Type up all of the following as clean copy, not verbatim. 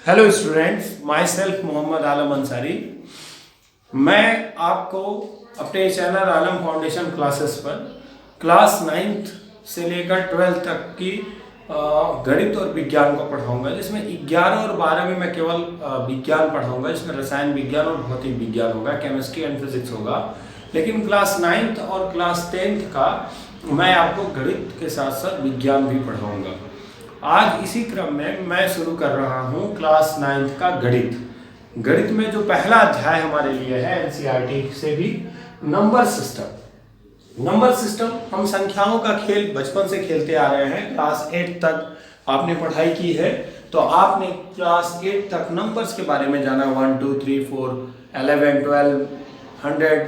Hello students, my self Mohammad Alam Ansari. मैं आपको अपने चैनल आलम फाउंडेशन क्लासेस पर क्लास 9th से लेकर 12th तक की गणित और विज्ञान को पढ़ाऊंगा, जिसमें 11 और 12 में मैं केवल विज्ञान पढ़ाऊंगा, जिसमें रसायन विज्ञान और भौतिक विज्ञान होगा, केमिस्ट्री एंड फिजिक्स होगा। लेकिन क्लास 9th और क्लास 10th का मैं आपको गणित के साथ साथ विज्ञान भी पढ़ाऊंगा। आज इसी क्रम में मैं शुरू कर रहा हूँ क्लास 9th का गणित। गणित में जो पहला अध्याय हमारे लिए है एनसीईआरटी से भी नंबर सिस्टम। नंबर सिस्टम हम संख्याओं का खेल बचपन से खेलते आ रहे हैं। क्लास 8 तक आपने पढ़ाई की है, तो आपने क्लास 8 तक नंबर्स के बारे में जाना। 1 2 3 4 11 12 100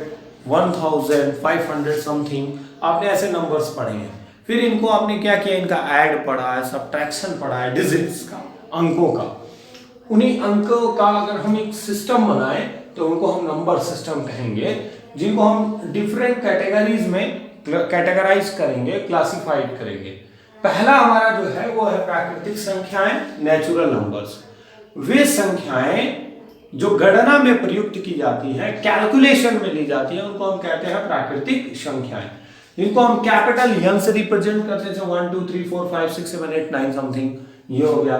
1000 500 समथिंग आपने ऐसे नंबर्स पढ़े हैं। फिर इनको आपने क्या किया, इनका ऐड पढ़ा है, सब्ट्रैक्शन पढ़ा है, डिजिट्स का, अंकों का। उन्हीं अंकों का अगर हम एक सिस्टम बनाए तो उनको हम नंबर सिस्टम कहेंगे, जिनको हम डिफरेंट कैटेगरीज में कैटेगराइज करेंगे, क्लासिफाइड करेंगे। पहला हमारा जो है वो है प्राकृतिक संख्याएं, नेचुरल नंबर्स। वे संख्याएं जो गणना में प्रयुक्त की जाती हैं, कैलकुलेशन में ली जाती है, उनको हम कहते हैं प्राकृतिक संख्याएं, जिनको हम कैपिटल एन से रिप्रेजेंट करते हैं। 1 2 3 4 5 6 7 8 9 समथिंग, ये हो गया।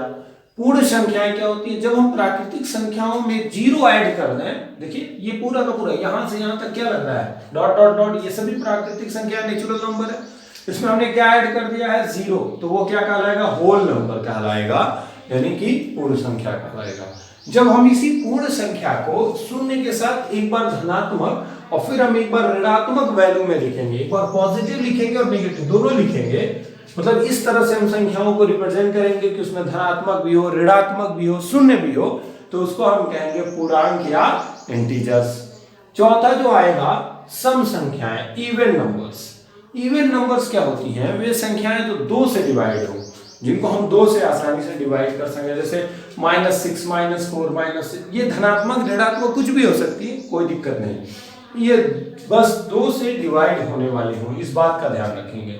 पूर्ण संख्याएं क्या होती है, जब हम प्राकृतिक संख्याओं में जीरो ऐड कर दें। देखिए ये पूरा का पूरा यहां से यहां तक क्या लग रहा है, डॉट डॉट डॉट, ये सभी प्राकृतिक संख्या नेचुरल नंबर है। इसमें हमने क्या ऐड कर दिया है, जीरो, तो वो क्या कहलाएगा, होल नंबर कहलाएगा, यानी कि पूर्ण संख्या कहलाएगा। जब हम इसी पूर्ण संख्या को शून्य के साथ एक बार धनात्मक और फिर हम एक बार ऋणात्मक वैल्यू में लिखेंगे, एक बार पॉजिटिव लिखेंगे और नेगेटिव दोनों लिखेंगे, मतलब इस तरह से हम संख्याओं को रिप्रेजेंट करेंगे कि उसमें धनात्मक भी हो, ऋणात्मक भी हो, शून्य भी हो, तो उसको हम कहेंगे पूर्णांक या इंटीजर्स। चौथा जो आएगा सम संख्याएं, इवन नंबर्स। इवन नंबर्स क्या होती हैं, वे संख्याएं जो 2 से डिवाइड हो, जिनको हम 2 से आसानी से डिवाइड कर सकें, जैसे -6 -4 -6, ये धनात्मक ऋणात्मक कुछ भी हो सकती है, कोई दिक्कत नहीं, ये बस 2 से डिवाइड होने वाली हो, इस बात का ध्यान रखेंगे।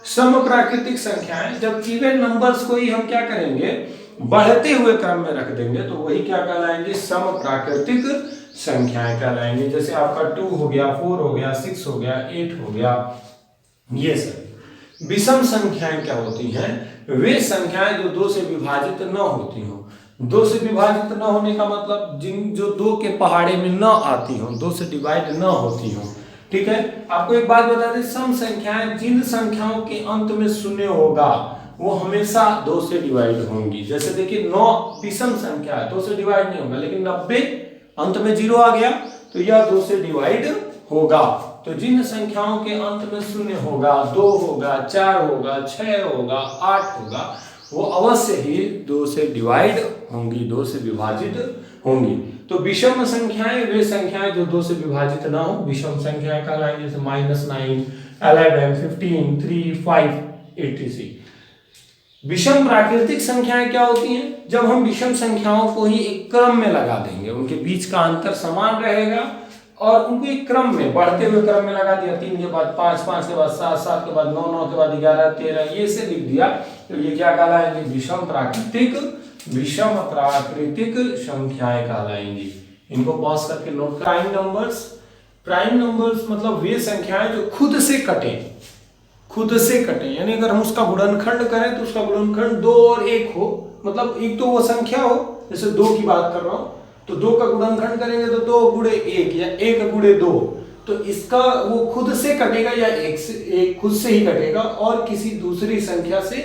सम प्राकृतिक संख्याएं, जब इवन नंबर्स को ही हम क्या करेंगे, बढ़ते हुए क्रम में रख देंगे, तो वही क्या कहलाएंगे, सम प्राकृतिक संख्याएं कहलाएंगे। जैसे आपका 2 हो गया, 4 हो गया, 6 हो गया, 8 हो गया, ये सब। विषम संख्याएं क्या होती हैं, वे संख्याएं जो 2 से विभाजित न होती हो। 2 से विभाजित न होने का मतलब जिन जो 2 के पहाड़े में न आती हो, 2 से डिवाइड न होती हो। ठीक है, आपको एक बात बता दें, सम संख्याएं जिन संख्याओं के अंत में शून्य होगा वो हमेशा 2 से डिवाइड होंगी। जैसे देखिए 9 विषम संख्या है, 2 से डिवाइड नहीं होगा, लेकिन 90 अंत में 0 आ गया तो यह 2 से डिवाइड होगा। तो जिन संख्याओं के अंत में शून्य होगा, 2 होगा, 4 होगा, 6 होगा, 8 होगा, वो अवश्य ही 2 से डिवाइड होंगी, 2 से विभाजित होंगी। तो विषम संख्याएं वे संख्याएं जो 2 से विभाजित ना हो, विषम संख्याएं कहलाएंगी, जैसे -9 11 15 3 5 etc। विषम प्राकृतिक संख्याएं क्या होती हैं, जब हम विषम संख्याओं को ही एक क्रम में लगा देंगे, उनके बीच का अंतर समान रहेगा और उनको एक क्रम में, बढ़ते हुए क्रम में लगा दिया, 3 के बाद 5, 5 के बाद 7, 7 के बाद 9, 9 के बाद 11 13, ये से लिख दिया, तो ये क्या कहलाएंगे, विषम प्राकृतिक संख्याएं कहलाएंगी। इनको पॉज करके नोट कर। प्राइम नंबर्स, प्राइम नंबर्स मतलब वे संख्याएं जो खुद से कटे, यानी अगर हम उसका गुणनखंड करें तो उसका गुणनखंड 2 और 1 हो, मतलब एक तो वो संख्या हो, जैसे 2 की बात कर रहा हूं, तो 2 का गुणनखंड करेंगे तो 2 गुणे 1 या 1 गुणे 2, तो इसका वो खुद से कटेगा या एक खुद से ही कटेगा और किसी दूसरी संख्या से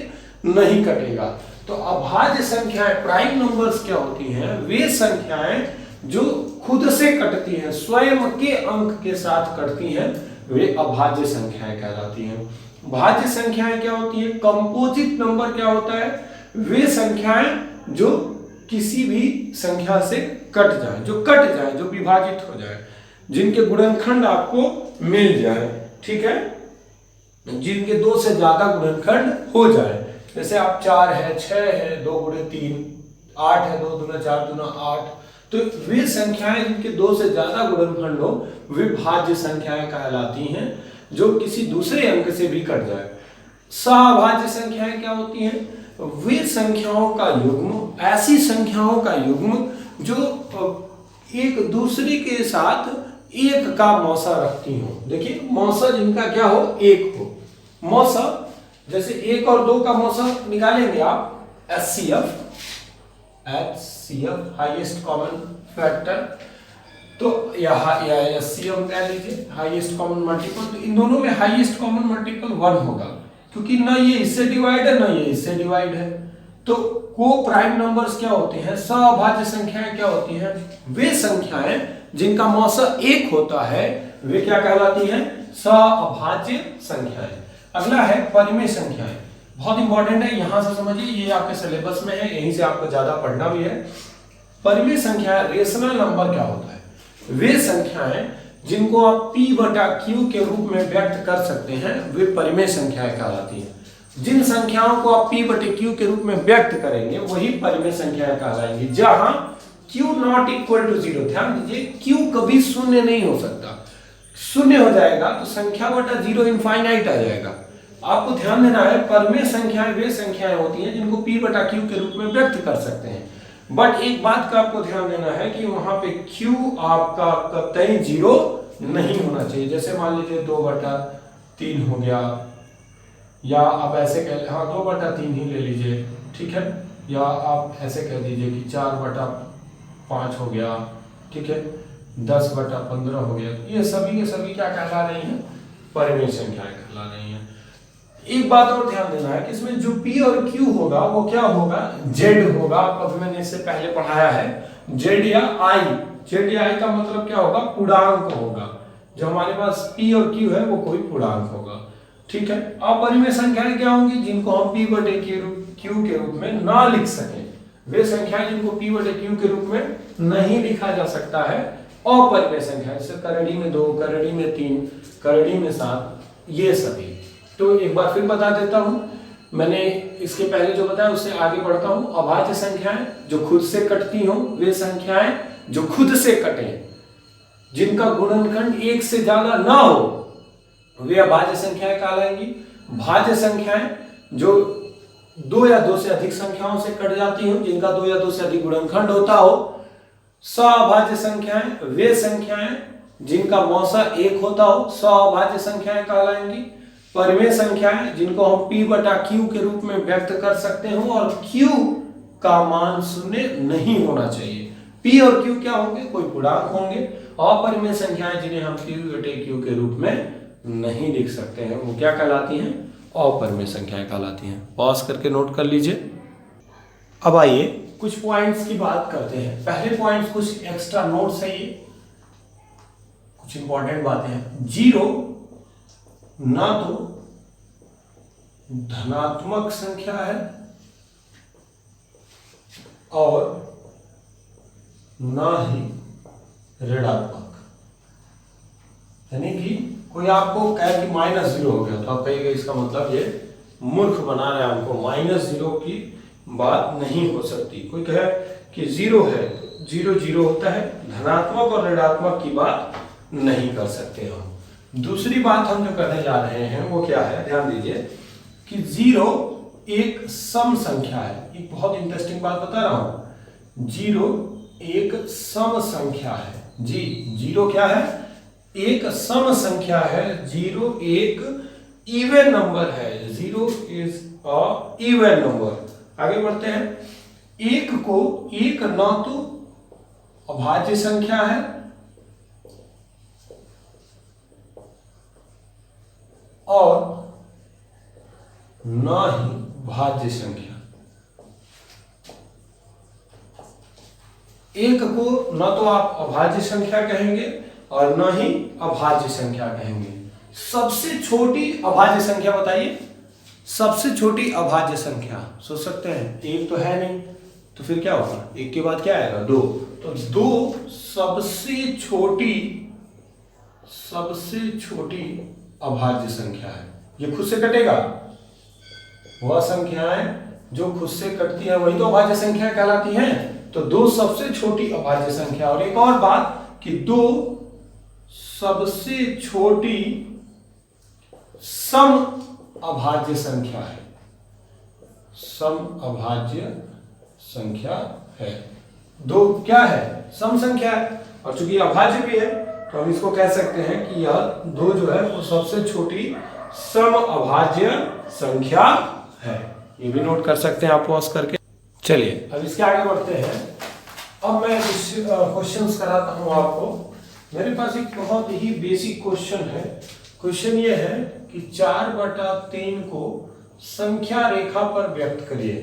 नहीं कटेगा। तो अभाज्य संख्याएं, प्राइम नंबर्स क्या होती हैं, वे संख्याएं जो खुद से कटती हैं, स्वयं के अंक के साथ कटती हैं, वे अभाज्य संख्याएं कहलाती हैं। भाज्य संख्याएं क्या होती हैं, कंपोजिट नंबर क्या होता है, वे संख्याएं जो किसी भी संख्या से कट जाए, जो विभाजित हो जाए, जिनके गुणनखंड आपको मिल जाए। ठीक है, जिनके 2 से ज्यादा गुणनखंड हो जाए, जैसे आप 4 है, 6 है, 2 गुणे 3, 8 है, 2 दूना 4 दूना 8, तो वे संख्याएं जिनके 2 से ज्यादा गुणनखंड हो वे भाज्य संख्याएं कहलाती हैं, जो किसी दूसरे अंक से भी कट जाए। सहभाज्य संख्याएं क्या होती हैं, वे संख्याओं का युग्म ऐसी संख्याओं का युग्म जो एक दूसरे के साथ एक का मौसा रखती हो। देखिए मौसा जिनका क्या हो, एक हो। मौसा जैसे 1 और 2 का मौसा निकालेंगे आप, HCF हाईएस्ट कॉमन फैक्टर, तो HCF कह लीजिए हाईएस्ट कॉमन मल्टीपल। तो इन दोनों में हाईएस्ट कॉमन मल्टीपल 1 होगा, क्योंकि ना ये इससे डिवाइड है ना ये इससे डिवाइड है। तो को प्राइम नंबर्स क्या होते हैं, सअभाज्य संख्याएं क्या होती हैं, वे संख्याएं जिनका मौसा 1 होता है वे क्या कहलाती हैं, सअभाज्य संख्याएं। अगला है परिमेय संख्याएं, बहुत इंपॉर्टेंट है, यहां से समझिए, ये आपके सिलेबस में है, यहीं से आपको ज्यादा पढ़ना भी है। परिमेय संख्याएं, रेशनल नंबर क्या होता है, वे संख्याएं जिनको आप P/Q के रूप में व्यक्त कर सकते हैं वे परिमेय संख्याएं कहलाती हैं। जिन संख्याओं को आप P/Q के रूप में व्यक्त करेंगे वही परिमेय संख्याएं कहलाएंगी। जहां Q नॉट इक्वल टू 0, ध्यान दीजिए Q कभी शून्य नहीं हो सकता, शून्य हो जाएगा तो संख्या बटा 0 इनफाइनाइट आ जाएगा। आपको ध्यान देना है परिमेय संख्याएं वे संख्याएं होती हैं जिनको P/Q के रूप में व्यक्त कर सकते हैं। बट एक बात का आपको ध्यान देना है कि वहां पे Q आपका कतई 0 नहीं होना चाहिए। जैसे मान लीजिए 2/3 हो गया, या आप ऐसे कह, हाँ 2/3 ही ले लीजिए, ठीक है, या आप ऐसे कह दीजिए कि 4/5 हो गया, ठीक है, 10/15 हो गया। ये सभी के सभी क्या कहला रही हैं, परिमेय संख्याएं कहला रही हैं। एक बात और ध्यान देना है कि इसमें जो P और Q होगा वो क्या होगा, Z होगा। आपको मैंने इससे पहले पढ़ाया है, Z या I। Z या I का मतलब क्या होगा, पूर्णांक होगा। जो हमारे पास P और Q है वो कोई पूर्णांक होगा, ठीक है। अपरिमेय संख्याएं क्या होंगी, जिनको हम P/Q के रूप में ना लिख सकें, वे संख्याएं जिनको P/Q के रूप में नहीं लिखा जा सकता है अपरिमेय संख्या। जैसे करड़ी में 2, करड़ी में 3, करड़ी में 7, ये सभी। तो एक बार फिर बता देता हूं, मैंने इसके पहले जो बताया उससे आगे बढ़ता हूं। अभाज्य संख्याएं जो खुद से कटती हों, वे संख्याएं जो खुद से कटे, जिनका गुणनखंड 1 से ज्यादा ना हो, वे अभाज्य संख्याएं कहलाएंगी। भाज्य संख्याएं जो 2 या 2 से अधिक संख्याओं से कट जाती हो, जिनका 2 या 2 से अधिक गुणनखंड होता हो। सअभाज्य संख्याएं वे संख्याएं जिनका मौसा 1 होता हो, सअभाज्य संख्याएं कहलाएंगी। परिमेय संख्याएं जिनको हम P/Q के रूप में व्यक्त कर सकते हो और Q का मान 0 नहीं होना चाहिए। P और Q क्या होंगे, कोई पूर्णांक होंगे। अपरिमेय संख्याएं जिन्हें हम P/Q के रूप में नहीं लिख सकते हैं वो क्या कहलाती हैं, अपरिमेय संख्याएं कहलाती हैं। पॉज करके नोट कर लीजिए। अब आइए कुछ पॉइंट्स की बात करते हैं। पहले पॉइंट्स कुछ एक्स्ट्रा नोट्स है, ये कुछ इंपॉर्टेंट बातें हैं। 0 ना तो धनात्मक संख्या है और ना ही ऋणात्मक, यानी कि कोई आपको कहे कि -0 हो गया तो आप कहिएगा इसका मतलब ये मूर्ख बना रहा है हमको, -0 की बात नहीं हो सकती। कोई कहे कि 0 है, 0 0 होता है, धनात्मक और ऋणात्मक की बात नहीं कर सकते हम। दूसरी बात हम जो करने जा रहे हैं वो क्या है, ध्यान दीजिए कि 0 एक सम संख्या है। एक बहुत इंटरेस्टिंग बात बता रहा हूं, 0 एक सम संख्या है। जी 0 क्या है, एक सम संख्या है। 0 एक इवन नंबर है, 0 इज अ इवन नंबर। आगे बढ़ते हैं। 1 ना तो अभाज्य संख्या है और ना ही भाज्य संख्या। 1 को न तो आप अभाज्य संख्या कहेंगे और न ही अभाज्य संख्या कहेंगे। सबसे छोटी अभाज्य संख्या बताइए, सबसे छोटी अभाज्य संख्या सोच सकते हैं, 1 तो है नहीं, तो फिर क्या होगा, 1 के बाद क्या आएगा, 2। तो 2 सबसे छोटी अभाज्य संख्या है। ये खुद से कटेगा, वह संख्याएं जो खुद से कटती है वही तो अभाज्य संख्या कहलाती हैं। तो 2 सबसे छोटी अभाज्य संख्या। और एक और बात कि 2 सबसे छोटी सम अभाज्य संख्या है। सम अभाज्य संख्या है। 2 क्या है? सम संख्या है, और चूंकि अभाज्य भी है तो हम इसको कह सकते हैं कि यह 2 जो है वो सबसे छोटी सम अभाज्य संख्या है। ये भी नोट कर सकते हैं आप पॉज करके। चलिए अब इसके आगे बढ़ते हैं। अब मैं क्वेश्चंस कराता हूं आपको। मेरे पास एक बहुत ही बेसिक क्वेश्चन है। क्वेश्चन ये है कि 4/3 को संख्या रेखा पर व्यक्त करिए।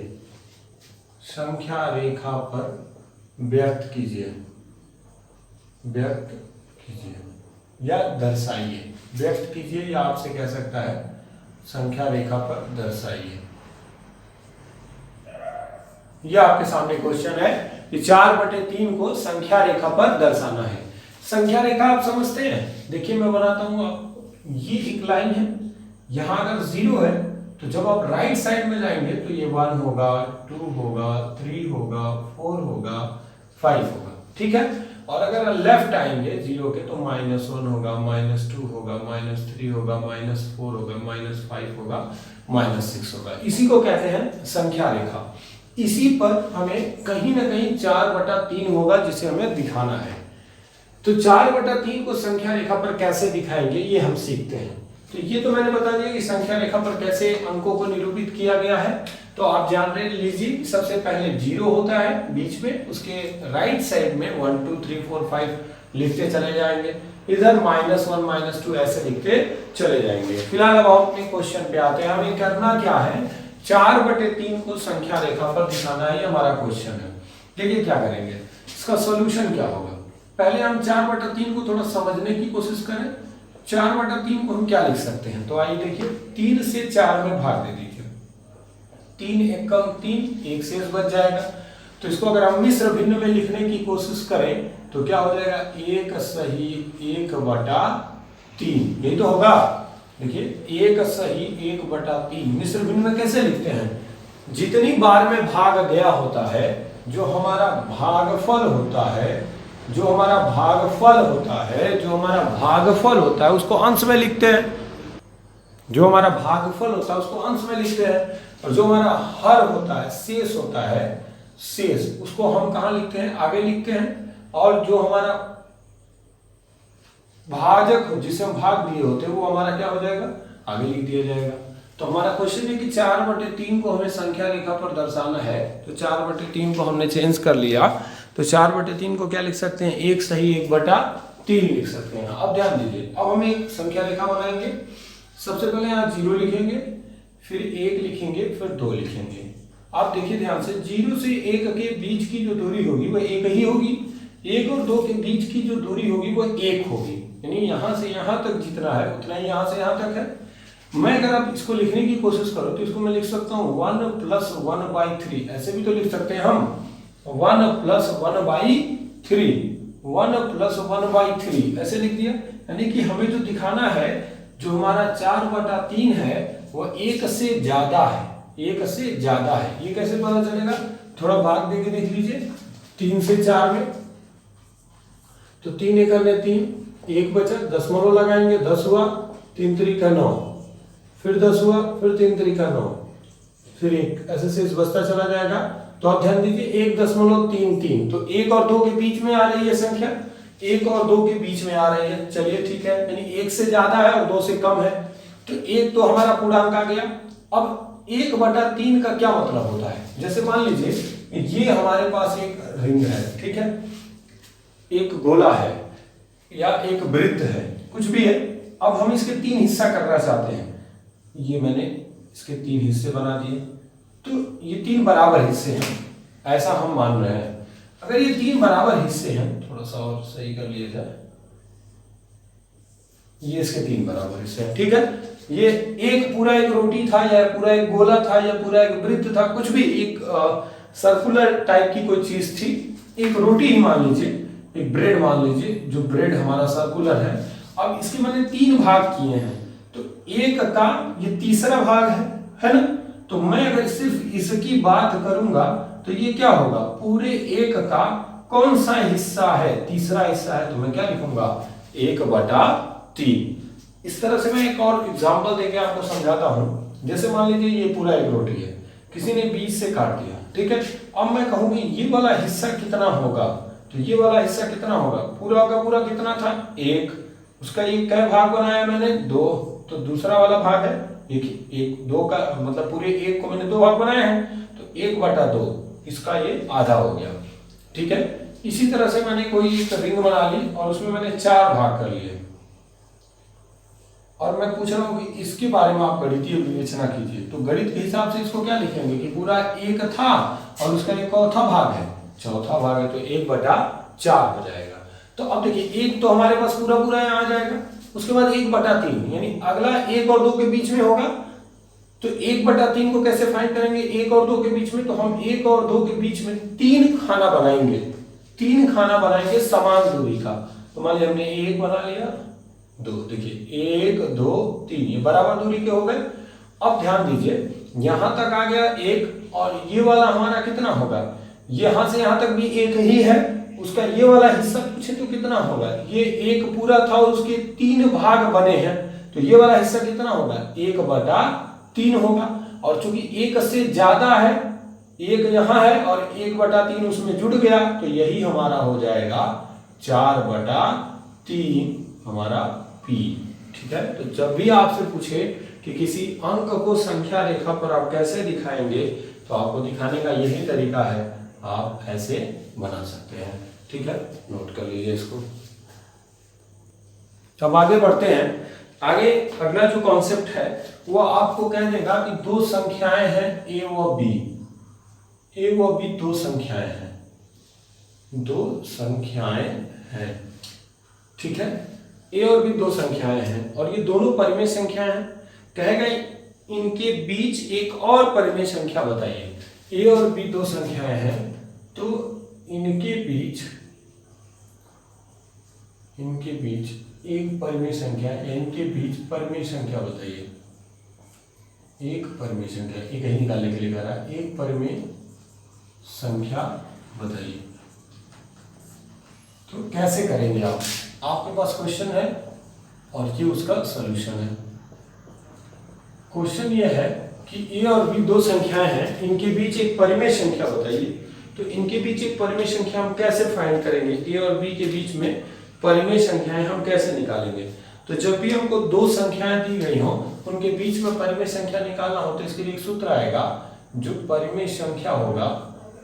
संख्या रेखा पर व्यक्त कीजिए, व्यक्त कीजिए या दर्शाइए। व्यक्त कीजिए या आपसे कह सकता है संख्या रेखा पर दर्शाइए। यह आपके सामने क्वेश्चन है कि 4/3 को संख्या रेखा पर दर्शाना है। संख्या रेखा आप समझते हैं, देखिए मैं बनाता हूं आपको। ये एक लाइन है, यहां अगर 0 है तो जब आप राइट साइड में जाएंगे तो ये 1 होगा, 2 होगा, 3 होगा, 4 होगा, 5 होगा, ठीक है। और अगर लेफ्ट आएंगे 0 के तो -1 होगा, -2 होगा, -3 होगा, -4 होगा, -5 होगा, -6 होगा। इसी को कहते हैं संख्या रेखा। इसी पर हमें कहीं ना कहीं 4/3 होगा जिसे हमें दिखाना है। तो 4/3 को संख्या रेखा पर कैसे दिखाएंगे ये हम सीखते हैं। तो ये तो मैंने बता दिया कि संख्या रेखा पर कैसे अंकों को निरूपित किया गया है। तो आप जान लीजिए, सबसे पहले 0 होता है बीच में, उसके राइट साइड में 1 2 3 4 5 लिखते चले जाएंगे, इधर -1 -2 ऐसे लिखते चले जाएंगे। फिलहाल अब हम अपने क्वेश्चन पे आते हैं। हमें करना क्या है, 4/3 को संख्या रेखा पर दिखाना है, ये हमारा क्वेश्चन है। देखिए क्या करेंगे, इसका सोल्यूशन क्या होगा। पहले हम 4/3 को थोड़ा समझने की कोशिश करें। 4/3 को हम क्या लिख सकते हैं, तो आइए देखिए, 3 से 4 में भाग दे दीजिए। 3 एकम 3, 1 शेष बच जाएगा। तो इसको अगर हम मिश्र भिन्न में लिखने की कोशिश करें तो क्या हो जाएगा, 1 सही 1/3, यही तो होगा। देखिए 1 सही 1/3 मिश्र भिन्न में कैसे लिखते हैं, जितनी बार में भाग गया होता है, जो हमारा भागफल होता है, जो हमारा भागफल होता है, जो हमारा भागफल होता है उसको अंश में लिखते हैं। जो हमारा भागफल होता है उसको अंश में लिखते हैं, और जो हमारा हर होता है, शेष होता है, शेष उसको हम कहाँ लिखते हैं, आगे लिखते हैं। और जो हमारा भाजक जिसे हम भाग दिए होते हैं वो हमारा क्या हो जाएगा, आगे लिख दिया जाएगा। तो हमारा क्वेश्चन है कि 4/3 को हमें संख्या रेखा पर दर्शाना है। तो 4/3 को हमने चेंज कर लिया, तो 4/3 को क्या लिख सकते हैं, 1 सही 1/3 लिख सकते हैं। अब ध्यान दीजिए, अब हम एक संख्या रेखा बनाएंगे। सबसे पहले यहाँ 0 लिखेंगे, फिर 1 लिखेंगे, फिर 2 लिखेंगे। आप देखिए ध्यान से, 0 से 1 के बीच की जो दूरी होगी वह 1 ही होगी। 1 और 2 के बीच की जो दूरी होगी वह 1 होगी, यानी यहाँ से यहाँ तक जितना है उतना ही यहाँ से यहाँ तक है। मैं अगर आप इसको लिखने की कोशिश करो तो इसको मैं लिख सकता हूँ 1 + 1/3, ऐसे भी तो लिख सकते हैं हम, 1 + 1/3, 1 + 1/3 ऐसे लिख दिया। यानी कि हमें जो दिखाना है, जो हमारा 4/3 है वो 1 से ज्यादा है, 1 से ज्यादा है। ये कैसे पता चलेगा, थोड़ा भाग देके देख लीजिए। 3 से 4 में तो 3 × 3, 1 बचा, दशमलव लगाएंगे, 10 हुआ, 3 × 3 = 9, फिर 10 हुआ, फिर 3 × 3 = 9, फिर 1, ऐसे शेष बचता चला जाएगा। तो आप ध्यान दीजिए 1.33, तो 1 और 2 के बीच में आ रही है संख्या, 1 और 2 के बीच में आ रही है। चलिए ठीक है, यानी 1 से ज्यादा है और 2 से कम है, तो 1 तो हमारा पूरा अंक आ गया। अब 1/3 का क्या मतलब होता है, जैसे मान लीजिए ये हमारे पास एक रिंग है, ठीक है, एक गोला है या एक वृत्त है, कुछ भी है। अब हम इसके 3 हिस्सा करना चाहते हैं। ये मैंने इसके 3 हिस्से बना दिए, तो ये 3 बराबर हिस्से हैं, ऐसा हम मान रहे हैं। अगर ये 3 बराबर हिस्से हैं, थोड़ा सा और सही कर लिया जाए, ये इसके 3 बराबर हिस्से हैं, ठीक है। ये एक पूरा एक रोटी था, या पूरा एक गोला था, या पूरा एक वृत्त था, कुछ भी एक सर्कुलर टाइप की कोई चीज थी, एक रोटी ही मान लीजिए, एक ब्रेड मान लीजिए, जो ब्रेड हमारा सर्कुलर है। अब इसके मैंने 3 भाग किए हैं, तो 1 का ये तीसरा भाग है ना। तो मैं अगर सिर्फ इसकी बात करूंगा तो ये क्या होगा, पूरे 1 का कौन सा हिस्सा है, तीसरा हिस्सा है, तो मैं क्या लिखूंगा, 1/3। इस तरह से मैं एक और एग्जांपल देके आपको समझाता हूं। जैसे मान लीजिए ये पूरा एक रोटी है, किसी ने बीच से काट दिया, ठीक है। अब मैं कहूँगी ये वाला हिस्सा कितना होगा, तो ये वाला हिस्सा कितना होगा, पूरा का पूरा कितना था 1, उसका एक कै भाग बनाया मैंने 2, तो दूसरा वाला भाग है एक 2 का मतलब पूरे 1 को मैंने 2 भाग बनाए हैं, तो 1/2 इसका ये आधा हो गया, ठीक है। इसी तरह से मैंने कोई एक रिंग बना ली और उसमें मैंने 4 भाग कर लिए, और मैं पूछ रहा हूँ कि इसके बारे में आप गणितीय विवेचना कीजिए। तो गणित के हिसाब से इसको क्या लिखेंगे कि पूरा 1 था और उसका एक चौथा भाग है, चौथा भाग है, तो 1/4 हो जाएगा। तो अब देखिए 1 तो हमारे पास पूरा पूरा यहाँ आ जाएगा, उसके बाद 1/3 यानी अगला 1 और 2 के बीच में होगा। तो 1/3 को कैसे फाइंड करेंगे 1 और 2 के बीच में, तो हम 1 और 2 के बीच में 3 खाना बनाएंगे, 3 खाना बनाएंगे समान दूरी का। तो मान लिया हमने 1 बना लिया, 2, देखिए 1 2 3 ये बराबर दूरी के हो गए। अब ध्यान दीजिए यहां तक आ गया 1 और ये वाला हमारा कितना होगा, यहां से यहां तक भी 1 ही है, उसका ये वाला हिस्सा पूछे तो कितना होगा, ये 1 पूरा था और उसके 3 भाग बने हैं, तो ये वाला हिस्सा कितना होगा 1/3 होगा। और चूंकि 1 से ज्यादा है, 1 यहाँ है और 1/3 उसमें जुड़ गया, तो यही हमारा हो जाएगा 4/3 हमारा P, ठीक है। तो जब भी आपसे पूछे कि किसी अंक को संख्या रेखा पर आप कैसे दिखाएंगे, तो आपको दिखाने का यही तरीका है, आप ऐसे बना सकते हैं, ठीक है। नोट कर लीजिए इसको। अब आगे बढ़ते हैं। आगे अगला जो कॉन्सेप्ट है वो आपको कह देगा कि 2 संख्याएं हैं A व B, A व B 2 संख्याएं हैं, 2 संख्याएं हैं, ठीक है। A और B 2 संख्याएं हैं और ये दोनों परिमेय संख्याएं हैं। कहेगा इनके बीच एक और परिमेय संख्या बताइए। A और B 2 संख्याएं हैं, तो इनके बीच एक परिमेय संख्या, इनके बीच परिमेय संख्या बताइए। एक परिमेय संख्या, एक ही निकालने के लिए कह रहा है, एक परिमेय संख्या बताइए। तो कैसे करेंगे आप, आपके पास क्वेश्चन है और ये उसका सॉल्यूशन है। क्वेश्चन ये है कि A और B 2 संख्याएं हैं, इनके बीच एक परिमेय संख्या बताइए। तो इनके बीच एक परिमेय संख्या हम कैसे फाइंड करेंगे, A और B के बीच में परिमेय संख्याएं हम कैसे निकालेंगे। तो जब भी हमको 2 संख्याएं दी गई हो, उनके बीच में परिमेय संख्या निकालना हो, तो इसके लिए एक सूत्र आएगा, जो परिमेय संख्या होगा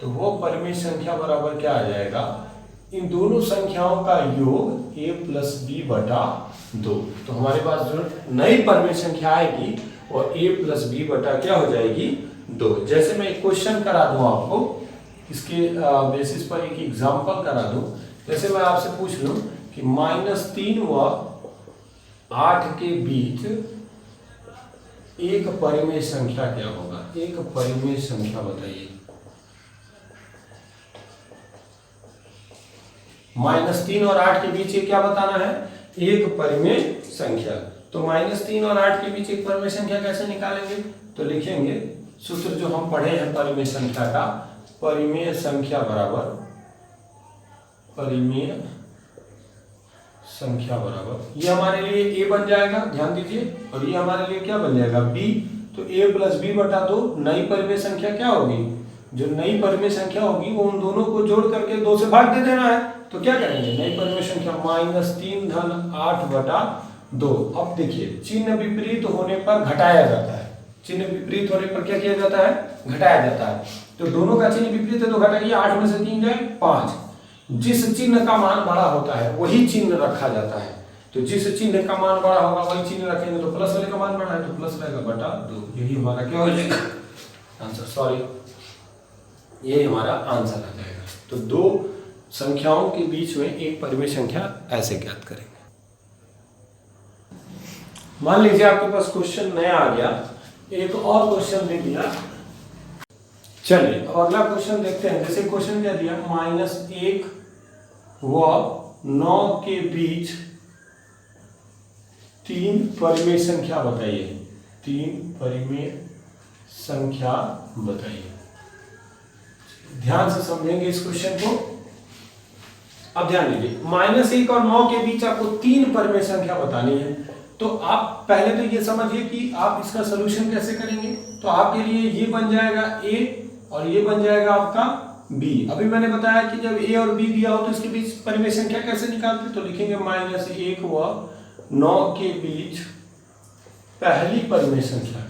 तो वो परिमेय संख्या बराबर क्या आ जाएगा, इन दोनों संख्याओं का योग A + B/2। तो हमारे पास जो नई परिमेय संख्या आएगी और A + B बटा क्या हो जाएगी 2। जैसे मैं एक क्वेश्चन करा दूं आपको, इसके बेसिस पर एक एग्जांपल करा दूं। जैसे मैं आपसे पूछ लूं कि -3 व 8 के बीच एक परिमेय संख्या क्या होगा, एक परिमेय संख्या बताइए। -3 और 8 के बीच ये क्या बताना है, एक परिमेय संख्या। तो -3 और 8 के बीच एक परिमेय संख्या कैसे निकालेंगे, तो लिखेंगे सूत्र जो हम पढ़े हैं परिमेय संख्या का, परिमेय संख्या बराबर ये हमारे लिए A बन जाएगा, ध्यान दीजिए, और ये हमारे लिए क्या बन जाएगा B। तो A + B/2 नई परिमेय संख्या क्या होगी, जो नई परिमेय संख्या होगी वो उन दोनों को जोड़ करके 2 से भाग दे देना है। तो क्या करेंगे, नई परिमेय संख्या -3 धन 8/2। अब देखिए चिन्ह विपरीत होने पर घटाया जाता है, चिन्ह विपरीत होने पर क्या किया जाता है, घटाया जाता है। तो दोनों का चिन्ह विपरीत है तो घटाइए, 8 में से 3 जाए 5। जिस चिन्ह का मान बड़ा होता है वही चिन्ह रखा जाता है, तो जिस चिन्ह का मान बड़ा होगा वही चिन्ह रखेंगे। तो प्लस वाले का मान बड़ा है तो प्लस रहेगा /2, यही हमारा क्या हो जाएगा आंसर, सॉरी ये हमारा आंसर आ जाएगा। तो 2 संख्याओं के बीच में एक परिमेय संख्या ऐसे ज्ञात करेंगे। मान लीजिए आपके पास क्वेश्चन नया आ गया, एक और क्वेश्चन दे दिया। चलिए अब अगला क्वेश्चन देखते हैं। जैसे क्वेश्चन क्या दिया, -1 व 9 के बीच 3 परिमेय संख्या बताइए, 3 परिमेय संख्या बताइए। ध्यान से समझेंगे इस क्वेश्चन को। अब ध्यान दीजिए, -1 और 9 के बीच आपको 3 परिमेय संख्या बतानी है। तो आप पहले तो ये समझिए कि आप इसका सलूशन कैसे करेंगे। तो आपके लिए ये बन जाएगा A और ये बन जाएगा आपका b। अभी मैंने बताया कि जब a और b दिया हो तो इसके बीच परिमेय संख्या कैसे निकालते, तो लिखेंगे -1 व 9 के बीच पहली परिमेय संख्या,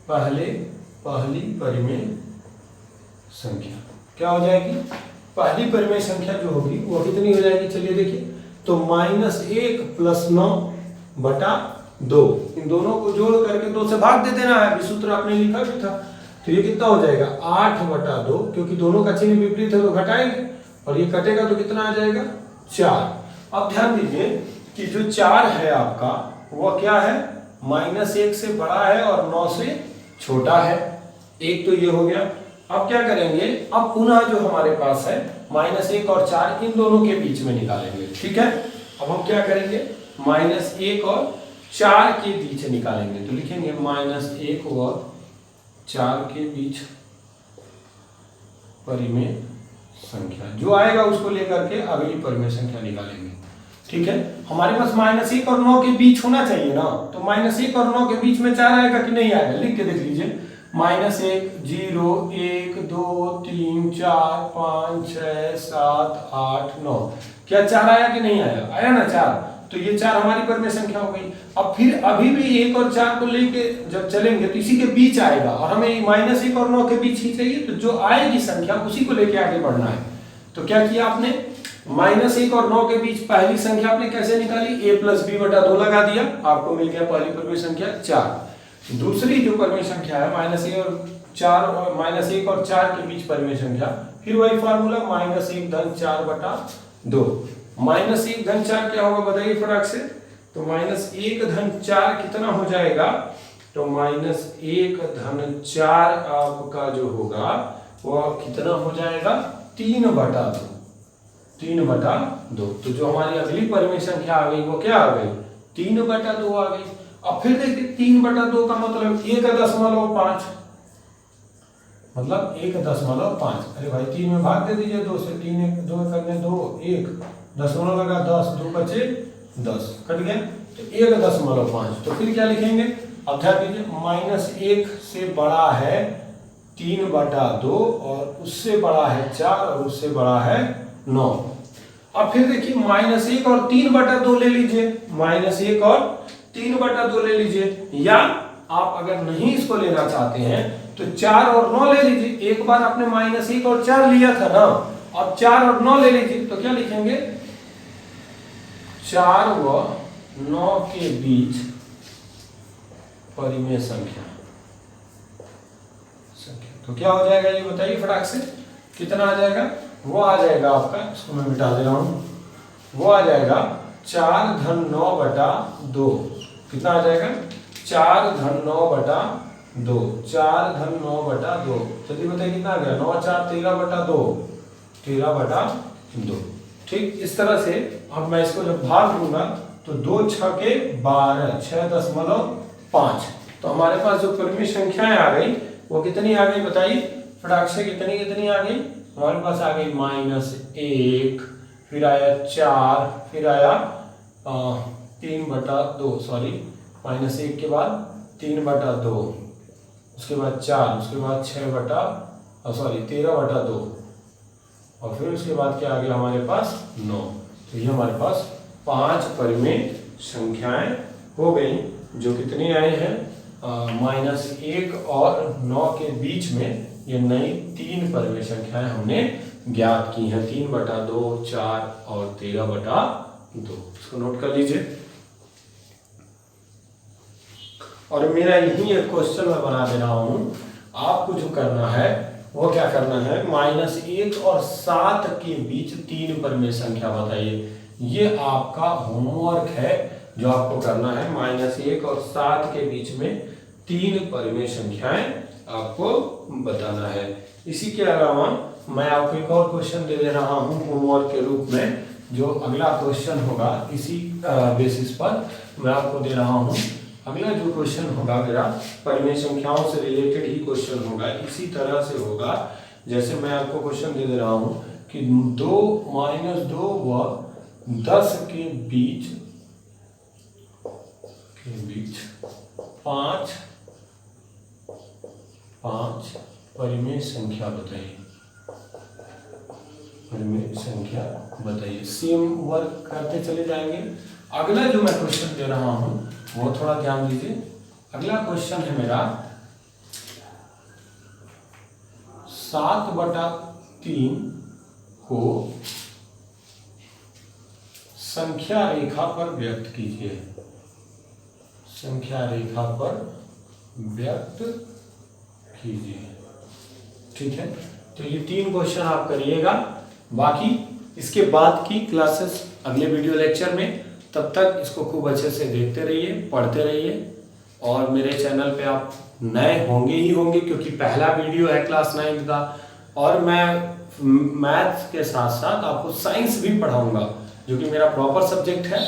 पहली परिमेय संख्या क्या हो जाएगी, पहली परिमेय संख्या जो होगी वो कितनी हो जाएगी, चलिए देखिए, तो -1 + 9 बटा 2, इन दोनों को जोड़ करके 2 से भाग दे देना है, सूत्र आपने लिखा भी था। तो ये कितना हो जाएगा 8 बटा 2, क्योंकि दोनों का चिन्ह विपरीत है तो घटाएंगे और ये कटेगा तो कितना आ जाएगा 4। अब ध्यान दीजिए कि जो 4 है आपका वो क्या है, -1 से बड़ा है और 9 से छोटा है। एक तो ये हो गया। अब क्या करेंगे, अब पुनः जो हमारे पास है -1 और 4 इन दोनों के बीच में निकालेंगे, ठीक है। अब हम क्या करेंगे, -1 और 4 के बीच निकालेंगे, तो लिखेंगे -1 और 4 के बीच परिमेय संख्या, जो आएगा उसको लेकर के अगली परिमेय संख्या निकालेंगे, ठीक है। हमारे पास -1 और 9 के बीच होना चाहिए ना, तो -1 और 9 के बीच में 4 आएगा कि नहीं आएगा, लिख के देख लीजिए, -1 0 1 2 3 4 5 6 7 8 9, क्या 4 आया कि नहीं आया, आया ना 4, तो ये 4 हमारी परिमेय संख्या हो गई। अब फिर अभी भी 1 और 4 को लेके जब चलेंगे तो इसी के बीच आएगा और हमें -1 और 9 के बीच ही चाहिए, तो जो आएगी संख्या उसी को लेके आगे बढ़ना है। तो क्या किया आपने, -1 और 9 के बीच पहली संख्या आपने कैसे निकाली, a + b बटा 2 लगा दिया, आपको मिल गया पहली परिमेय संख्या 4। दूसरी जो परिमेय संख्या है -1 और 4 और -1 और 4 के बीच परिमेय संख्या, फिर वही फार्मूला -1 धन 4 बटा 2। -1 धन 4 क्या होगा बताइए फटाक से, तो -1 धन 4 कितना हो जाएगा, तो -1 धन 4 आपका जो होगा वो कितना हो जाएगा 3 बटा 2, 3 बटा 2। तो जो हमारी अगली परिमेय संख्या आ गई वो क्या आ गई, 3 बटा 2 आ गई। अब फिर देखिए 3 बटा 2 का मतलब 1.5, मतलब 1.5, अरे भाई 3 में भाग दे दीजिए 2 से, 3 1 2 करने 2 1 दशमलव लगा 10 2 बचे 10 कट गया, तो 1.5। तो फिर क्या लिखेंगे, अब ध्यान दीजिए -1 से बड़ा है 3 बटा 2 और उससे बड़ा है 4 और उससे बड़ा है 9। अब फिर देखिए -1 और 3 बटा 2 ले लीजिए, -1 और 3 बटा 2 ले लीजिए, या आप अगर नहीं इसको लेना चाहते हैं तो 4 और 9 ले लीजिए। एक बार आपने -1 और 4 लिया था ना, अब 4 और 9 ले लीजिए, तो क्या लिखेंगे 4 व 9 के बीच परिमेय संख्या। तो क्या हो जाएगा ये बताइए फटाक से, कितना आ जाएगा, वो आ जाएगा आपका, इसको मैं मिटा दे रहा हूं, वो आ जाएगा 4 धन 9 बटा 2, कितना आ जाएगा 4 धन 9 बटा 2, 4 धन 9 बटा 2, जल्दी बताइए कितना आ गया, 9 4 13 बटा 2, 13 बटा 2। ठीक इस तरह से अब मैं इसको जब भाग दूंगा तो 2 6 के 12 6.5, तो हमारे पास जो परिमेय संख्याएं आ गई वो कितनी आ गई बताइए फटाक से, कितनी आ गई, हमारे पास आ गई -1, फिर आया 4, फिर आया 3 बटा 2, सॉरी -1 के बाद 3 बटा 2, उसके बाद 4, उसके बाद 6 बटा 13 बटा 2, और फिर उसके बाद क्या आ गया हमारे पास 9। तो ये हमारे पास 5 परिमेय संख्याएं हो गई, जो कितनी आई हैं -1 और 9 के बीच में ये नई 3 परिमेय संख्याएं हमने ज्ञात की हैं, 3 बटा 2, 4 और 13 बटा 2। इसको नोट कर लीजिए। और मेरा यही एक क्वेश्चन मैं बना दे रहा हूं, आपको जो करना है वो क्या करना है, -1 और 7 के बीच 3 परिमेय संख्या बताइए। ये आपका होमवर्क है जो आपको करना है, -1 और 7 के बीच में 3 परिमेय संख्याएं आपको बताना है। इसी के अलावा मैं आपको एक और क्वेश्चन दे दे रहा हूं होमवर्क के रूप में, जो अगला क्वेश्चन होगा इसी बेसिस पर मैं आपको दे रहा हूं। अगला जो क्वेश्चन होगा मेरा परिमेय संख्याओं से रिलेटेड ही क्वेश्चन होगा, इसी तरह से होगा जैसे मैं आपको क्वेश्चन दे रहा हूं कि 2 -2 व 10 के बीच 5 परिमेय संख्या बताइए, परिमेय संख्या बताइए। सेम वर्क करते चले जाएंगे। अगला जो मैं क्वेश्चन दे रहा हूं वो थोड़ा ध्यान दीजिए। अगला क्वेश्चन है मेरा 7/3 को संख्या रेखा पर व्यक्त कीजिए, संख्या रेखा पर व्यक्त कीजिए। ठीक है, तो ये 3 क्वेश्चन आप करिएगा। बाकी इसके बाद की क्लासेस अगले वीडियो लेक्चर में, तब तक इसको खूब अच्छे से देखते रहिए, पढ़ते रहिए। और मेरे चैनल पे आप नए होंगे ही होंगे क्योंकि पहला वीडियो है क्लास 9 का, और मैं मैथ्स के साथ साथ आपको साइंस भी पढ़ाऊंगा जो कि मेरा प्रॉपर सब्जेक्ट है,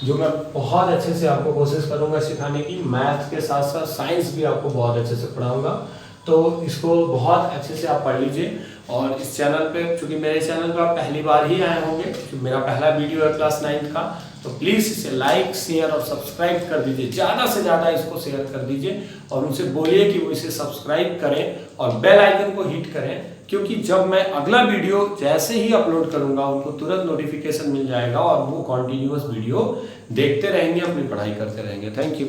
जो मैं बहुत अच्छे से आपको कोशिश करूंगा सिखाने की। मैथ्स के साथ साथ साइंस भी आपको बहुत अच्छे से पढ़ाऊंगा, तो इसको बहुत अच्छे से आप पढ़ लीजिए। और इस चैनल पे, चूंकि मेरे चैनल पे आप पहली बार ही आए होंगे, क्योंकि मेरा पहला वीडियो है क्लास 9 का, तो प्लीज़ इसे लाइक, शेयर और सब्सक्राइब कर दीजिए। ज़्यादा से ज़्यादा इसको शेयर कर दीजिए और उनसे बोलिए कि वो इसे सब्सक्राइब करें और बेल आइकन को हिट करें, क्योंकि जब मैं अगला वीडियो जैसे ही अपलोड करूंगा उनको तुरंत नोटिफिकेशन मिल जाएगा और वो कॉन्टिन्यूअस वीडियो देखते रहेंगे, अपनी पढ़ाई करते रहेंगे। Thank you.